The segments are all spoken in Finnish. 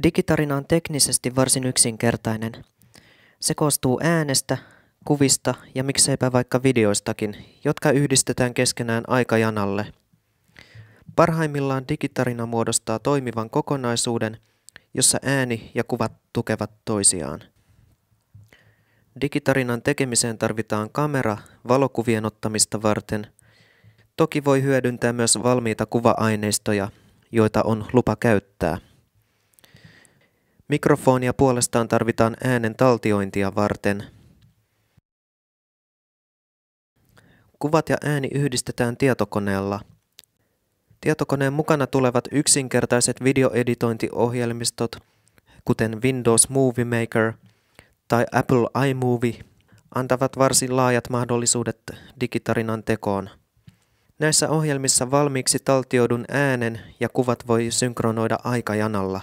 Digitarina on teknisesti varsin yksinkertainen. Se koostuu äänestä, kuvista ja mikseipä vaikka videoistakin, jotka yhdistetään keskenään aikajanalle. Parhaimmillaan digitarina muodostaa toimivan kokonaisuuden, jossa ääni ja kuvat tukevat toisiaan. Digitarinan tekemiseen tarvitaan kamera valokuvien ottamista varten. Toki voi hyödyntää myös valmiita kuva-aineistoja, joita on lupa käyttää. Mikrofonia puolestaan tarvitaan äänen taltiointia varten. Kuvat ja ääni yhdistetään tietokoneella. Tietokoneen mukana tulevat yksinkertaiset videoeditointiohjelmistot, kuten Windows Movie Maker tai Apple iMovie, antavat varsin laajat mahdollisuudet digitarinan tekoon. Näissä ohjelmissa valmiiksi taltioidun äänen ja kuvat voi synkronoida aikajanalla,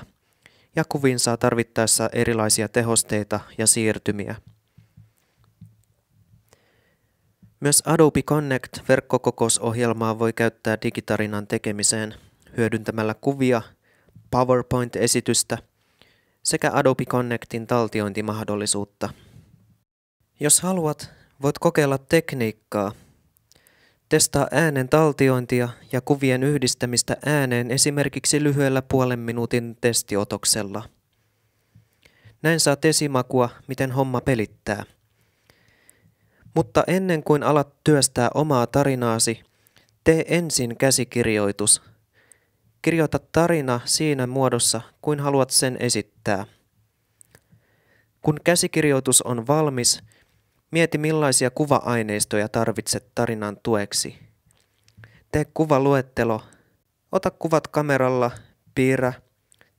ja kuviin saa tarvittaessa erilaisia tehosteita ja siirtymiä. Myös Adobe Connect-verkkokokousohjelmaa voi käyttää digitarinan tekemiseen hyödyntämällä kuvia, PowerPoint-esitystä sekä Adobe Connectin taltiointimahdollisuutta. Jos haluat, voit kokeilla tekniikkaa. Testaa äänen taltiointia ja kuvien yhdistämistä ääneen esimerkiksi lyhyellä 0,5 minuutin testiotoksella. Näin saat esimakua, miten homma pelittää. Mutta ennen kuin alat työstää omaa tarinaasi, tee ensin käsikirjoitus. Kirjoita tarina siinä muodossa, kuin haluat sen esittää. Kun käsikirjoitus on valmis, mieti millaisia kuva-aineistoja tarvitset tarinan tueksi. Tee kuvaluettelo, ota kuvat kameralla, piirrä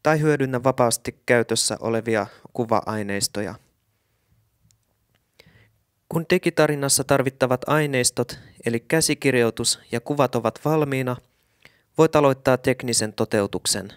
tai hyödynnä vapaasti käytössä olevia kuva-aineistoja. Kun digitarinassa tarvittavat aineistot eli käsikirjoitus ja kuvat ovat valmiina, voit aloittaa teknisen toteutuksen.